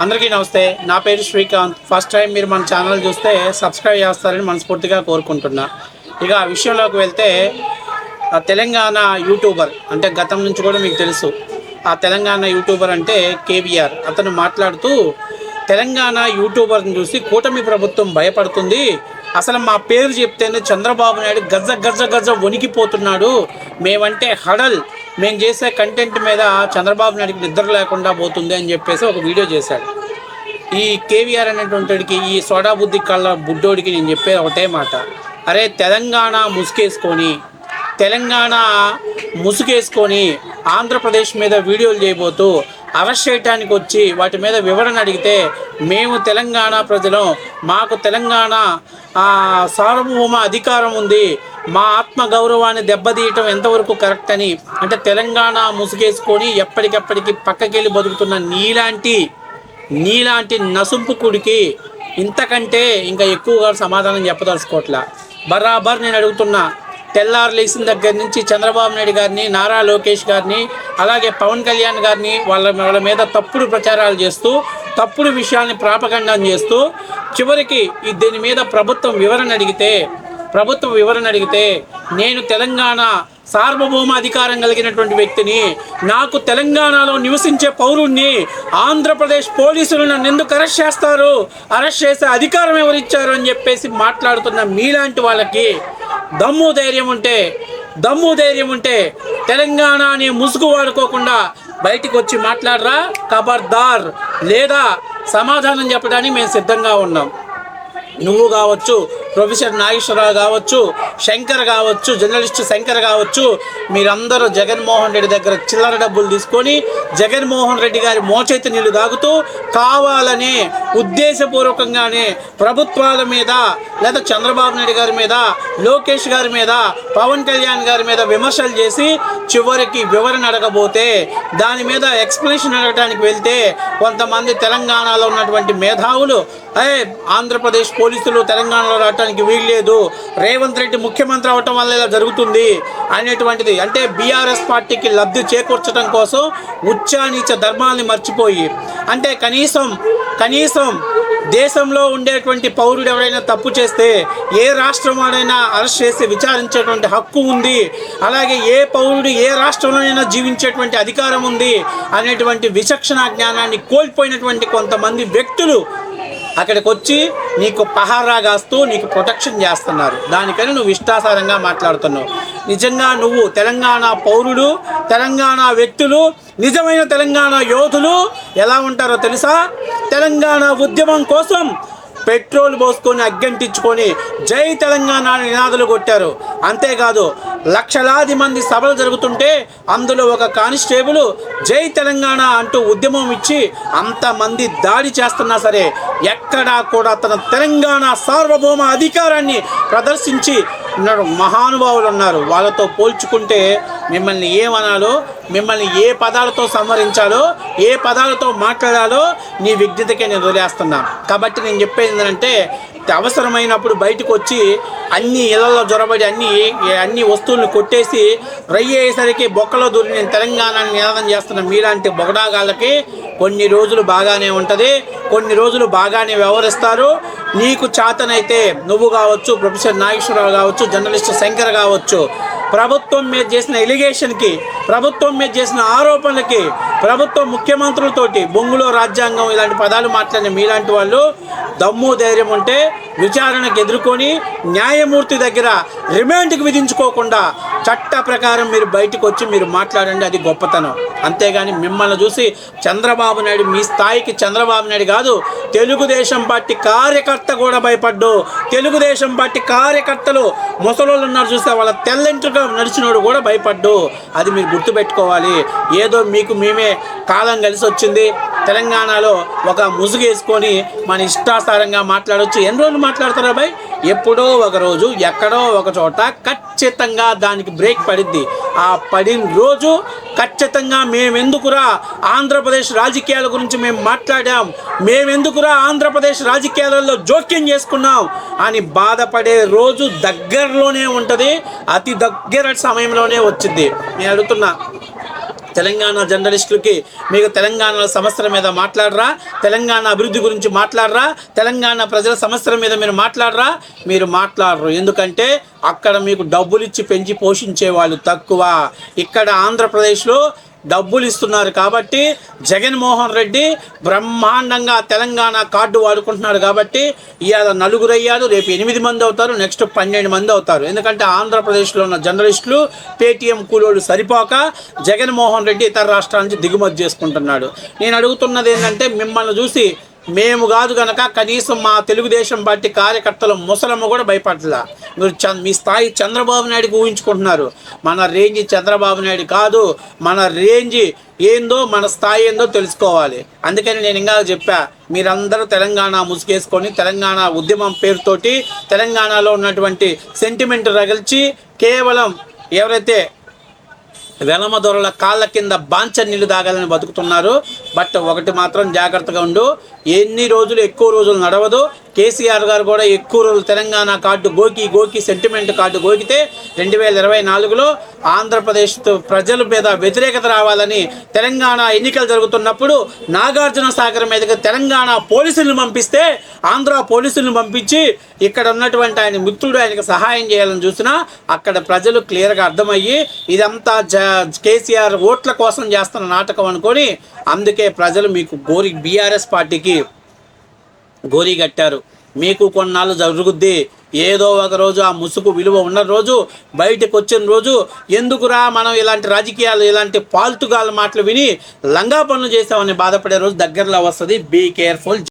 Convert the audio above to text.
అందరికీ నమస్తే. నా పేరు శ్రీకాంత్. ఫస్ట్ టైం మీరు మన ఛానల్ చూస్తే సబ్స్క్రైబ్ చేస్తారని మనస్ఫూర్తిగా కోరుకుంటున్నా. ఇక ఆ విషయంలోకి వెళ్తే తెలంగాణ యూట్యూబర్ అంటే గతం నుంచి కూడా మీకు తెలుసు. ఆ తెలంగాణ యూట్యూబర్ అంటే కేవీఆర్. అతను మాట్లాడుతూ తెలంగాణ యూట్యూబర్ని చూసి కూటమి ప్రభుత్వం భయపడుతుంది, అసలు మా పేరు చెప్తేనే చంద్రబాబు నాయుడు గజ్జ గజ్జ గజ్జ వణికిపోతున్నాడు, మేమంటే హడల్, మేము చేసే కంటెంట్ మీద చంద్రబాబు నాయుడికి నిద్ర లేకుండా పోతుంది అని చెప్పేసి ఒక వీడియో చేశాడు. ఈ కేవీఆర్ అనేటువంటికి, ఈ సోడా బుద్ధి కళ్ళ బుడ్డోడికి నేను చెప్పేది ఒకటే మాట, అరే తెలంగాణ ముసుగేసుకొని ఆంధ్రప్రదేశ్ మీద వీడియోలు చేయబోతూ అరెస్ట్ చేయడానికి వచ్చి వాటి మీద వివరణ అడిగితే మేము తెలంగాణ ప్రజలం, మాకు తెలంగాణ సార్వభౌమ అధికారం ఉంది, మా ఆత్మ గౌరవాన్ని దెబ్బతీయటం ఎంతవరకు కరెక్ట్ అని అంటే తెలంగాణ ముసుగేసుకొని ఎప్పటికెప్పటికి పక్కకెళ్ళి బతుకుతున్న నీలాంటి నసుంపుకుడికి ఇంతకంటే ఇంకా ఎక్కువగా సమాధానం చెప్పదలుచుకోవట్లా. బరాబర్ నేను అడుగుతున్నా, తెల్లారు లేచిన దగ్గర నుంచి చంద్రబాబు నాయుడు గారిని, నారా లోకేష్ గారిని, అలాగే పవన్ కళ్యాణ్ గారిని వాళ్ళ మీద తప్పుడు ప్రచారాలు చేస్తూ, తప్పుడు విషయాల్ని ప్రాపగండం చేస్తూ, చివరికి దీని మీద ప్రభుత్వం వివరణ అడిగితే నేను తెలంగాణ సార్వభౌమ అధికారం కలిగినటువంటి వ్యక్తిని, నాకు తెలంగాణలో నివసించే పౌరుణ్ణి, ఆంధ్రప్రదేశ్ పోలీసులు నన్ను ఎందుకు అరెస్ట్ చేస్తారు, అరెస్ట్ చేసే అధికారం ఎవరిచ్చారు అని చెప్పేసి మాట్లాడుతున్న మీలాంటి వాళ్ళకి దమ్ము ధైర్యం ఉంటే తెలంగాణ అనే ముసుగు వాడుకోకుండా బయటికి వచ్చి మాట్లాడరా, ఖబర్దార్, లేదా సమాధానం చెప్పడానికి మేము సిద్ధంగా ఉన్నాం. నువ్వు కావచ్చు, ప్రొఫెసర్ నాగేశ్వరరావు కావచ్చు, శంకర్ కావచ్చు, జర్నలిస్ట్ శంకర్ కావచ్చు, మీరందరూ జగన్మోహన్ రెడ్డి దగ్గర చిల్లర డబ్బులు తీసుకొని జగన్మోహన్ రెడ్డి గారి మోచేతి నీళ్లు తాగుతూ కావాలనే ఉద్దేశపూర్వకంగానే ప్రభుత్వాల మీద లేదా చంద్రబాబు నాయుడు గారి మీద, లోకేష్ గారి మీద, పవన్ కళ్యాణ్ గారి మీద విమర్శలు చేసి చివరికి వివరణ అడగబోతే, దాని మీద ఎక్స్ప్లెనేషన్ అడగడానికి వెళ్తే కొంతమంది తెలంగాణలో ఉన్నటువంటి మేధావులు ఆంధ్రప్రదేశ్ పోలీసులు తెలంగాణలో రావడానికి వీల్లేదు, రేవంత్ రెడ్డి ముఖ్యమంత్రి అవటం వల్ల ఇలా జరుగుతుంది అనేటువంటిది, అంటే బీఆర్ఎస్ పార్టీకి లబ్ధి చేకూర్చడం కోసం ఉచ్చానీచ ధర్మాల్ని మర్చిపోయి, అంటే కనీసం దేశంలో ఉండేటువంటి పౌరుడు ఎవరైనా తప్పు చేస్తే ఏ రాష్ట్రం వాడైనా అరెస్ట్ చేసి విచారించేటువంటి హక్కు ఉంది, అలాగే ఏ పౌరుడు ఏ రాష్ట్రంలోనైనా జీవించేటువంటి అధికారం ఉంది అనేటువంటి విచక్షణ జ్ఞానాన్ని కోల్పోయినటువంటి కొంతమంది వ్యక్తులు అక్కడికి వచ్చి నీకు పహారా కాస్తూ నీకు ప్రొటెక్షన్ చేస్తున్నారు. దానికని నువ్వు ఇష్టాసారంగా మాట్లాడుతున్నావు. నిజంగా నువ్వు తెలంగాణ పౌరుడు, తెలంగాణ వ్యక్తులు, నిజమైన తెలంగాణ యోధులు ఎలా ఉంటారో తెలుసా? తెలంగాణ ఉద్యమం కోసం పెట్రోల్ పోసుకొని అగ్గంటించుకొని జై తెలంగాణ నినాదాలు కొట్టారు. అంతేకాదు లక్షలాది మంది సభలు జరుగుతుంటే అందులో ఒక కానిస్టేబుల్ జై తెలంగాణ అంటూ ఉద్యమం ఇచ్చి అంతమంది దాడి చేస్తున్నా సరే ఎక్కడా కూడా తన తెలంగాణ సార్వభౌమ అధికారాన్ని ప్రదర్శించి మహానుభావులు ఉన్నారు. వాళ్ళతో పోల్చుకుంటే మిమ్మల్ని ఏమనాలో, మిమ్మల్ని ఏ పదాలతో సంవరించాలో, ఏ పదాలతో మాట్లాడాలో నీ విజ్ఞతకే నేను వదిలేస్తున్నా. కాబట్టి నేను చెప్పేది ఏంటంటే, అవసరమైనప్పుడు బయటకు వచ్చి అన్ని ఇళ్లలో జొరబడి అన్ని వస్తువులను కొట్టేసి రయ్యేసరికి బొక్కలో దూరి నేను తెలంగాణని నినాదం చేస్తున్న మీలాంటి బొగడాగాళ్ళకి కొన్ని రోజులు బాగానే ఉంటుంది, కొన్ని రోజులు బాగానే వ్యవహరిస్తారు. నీకు చేతనైతే నువ్వు కావచ్చు, ప్రొఫెసర్ నాగేశ్వరరావు కావచ్చు, జర్నలిస్ట్ శంకర్ కావచ్చు, ప్రభుత్వం మీద చేసిన ఎలిగేషన్కి, ప్రభుత్వం మీద చేసిన ఆరోపణలకి, ప్రభుత్వ ముఖ్యమంత్రులతోటి బొంగులో రాజ్యాంగం ఇలాంటి పదాలు మాట్లాడిన మీలాంటి వాళ్ళు దమ్ము ధైర్యం ఉంటే విచారణకు ఎదుర్కొని న్యాయమూర్తి దగ్గర రిమాండ్కి విధించుకోకుండా చట్ట ప్రకారం మీరు బయటకు వచ్చి మీరు మాట్లాడండి, అది గొప్పతనం. అంతేగాని మిమ్మల్ని చూసి చంద్రబాబు నాయుడు, మీ స్థాయికి చంద్రబాబు నాయుడు కాదు, తెలుగుదేశం పార్టీ కార్యకర్త కూడా భయపడ్డు. తెలుగుదేశం పార్టీ కార్యకర్తలు ముసలోళ్ళు ఉన్నారు చూస్తే వాళ్ళ తెల్లంటుగా నడిచినోడు కూడా భయపడ్డు. అది మీరు గుర్తుపెట్టుకోవాలి. ఏదో మీకు మేమే కాలం కలిసి వచ్చింది, తెలంగాణలో ఒక ముసుగు వేసుకొని మన ఇష్టాసారంగా మాట్లాడవచ్చు. ఎన్ని రోజులు మాట్లాడతారా భయ్? ఎప్పుడో ఒక రోజు ఎక్కడో ఒక చోట ఖచ్చితంగా దానికి బ్రేక్ పడిద్ది. ఆ పడిన రోజు ఖచ్చితంగా మేమెందుకురా ఆంధ్రప్రదేశ్ రాజకీయాల గురించి మేము మాట్లాడాం, మేమెందుకురా ఆంధ్రప్రదేశ్ రాజకీయాలలో జోక్యం చేసుకున్నాం అని బాధపడే రోజు దగ్గరలోనే ఉంటుంది, అతి దగ్గర సమయంలోనే వచ్చింది. నేను అడుగుతున్నా, తెలంగాణ జర్నలిస్టులకి మీకు తెలంగాణ సమస్యల మీద మాట్లాడరా, తెలంగాణ అభివృద్ధి గురించి మాట్లాడరా, తెలంగాణ ప్రజల సమస్యల మీద మీరు మాట్లాడరు. ఎందుకంటే అక్కడ మీకు డబ్బులు ఇచ్చి పెంచి పోషించే వాళ్ళు తక్కువ. ఇక్కడ ఆంధ్రప్రదేశ్లో డబ్బులు ఇస్తున్నారు కాబట్టి జగన్మోహన్ రెడ్డి బ్రహ్మాండంగా తెలంగాణ కార్డు వాడుకుంటున్నాడు కాబట్టి ఇవాళ 4 అయ్యారు, రేపు 8 మంది అవుతారు, నెక్స్ట్ 12 మంది అవుతారు. ఎందుకంటే ఆంధ్రప్రదేశ్లో ఉన్న జర్నలిస్టులు పేటీఎం కూలోళ్ళు సరిపోక జగన్మోహన్ రెడ్డి ఇతర రాష్ట్రాల నుంచి దిగుమతి చేసుకుంటున్నాడు. నేను అడుగుతున్నది ఏంటంటే మిమ్మల్ని చూసి మేము కాదు కనుక కనీసం మా తెలుగుదేశం పార్టీ కార్యకర్తలు ముసలమ్మ కూడా భయపడలా. మీరు మీ స్థాయి చంద్రబాబు నాయుడుకి ఊహించుకుంటున్నారు. మన రేంజ్ చంద్రబాబు నాయుడు కాదు, మన రేంజ్ ఏందో మన స్థాయి ఏందో తెలుసుకోవాలి. అందుకని నేను ఇంకా చెప్పా, మీరందరూ తెలంగాణ ముసుగేసుకొని తెలంగాణ ఉద్యమం పేరుతోటి తెలంగాణలో ఉన్నటువంటి సెంటిమెంట్ రగిల్చి కేవలం ఎవరైతే వెలమ దొరల కాళ్ళ కింద బాంచ నీళ్ళు తాగాలని బతుకుతున్నారు. బట్ ఒకటి మాత్రం జాగ్రత్తగా ఉండు, ఎక్కువ రోజులు నడవదు. కేసీఆర్ గారు కూడా ఎక్కువ రోజులు తెలంగాణ కార్డు గోకి సెంటిమెంట్ కార్డు గోకితే 2024లో ఆంధ్రప్రదేశ్ ప్రజల మీద వ్యతిరేకత రావాలని తెలంగాణ ఎన్నికలు జరుగుతున్నప్పుడు నాగార్జున సాగర్ మీదకి తెలంగాణ పోలీసులను పంపిస్తే ఆంధ్ర పోలీసులను పంపించి ఇక్కడ ఉన్నటువంటి ఆయన మిత్రుడు ఆయనకు సహాయం చేయాలని చూసినా అక్కడ ప్రజలు క్లియర్గా అర్థమయ్యి ఇదంతా కేసీఆర్ ఓట్ల కోసం చేస్తున్న నాటకం అనుకొని అందుకే ప్రజలు మీకు బీఆర్ఎస్ పార్టీకి గోరీ కట్టారు. మీకు కొన్నాళ్ళు జరుగుద్ది. ఏదో ఒక రోజు ఆ ముసుగు విలువ ఉన్న రోజు బయటకు వచ్చిన రోజు ఎందుకురా మనం ఇలాంటి రాజకీయాలు ఇలాంటి పాల్తుగాల మాటలు విని లంగా పనులు చేసామని బాధపడే రోజు దగ్గరలో వస్తుంది. Be careful.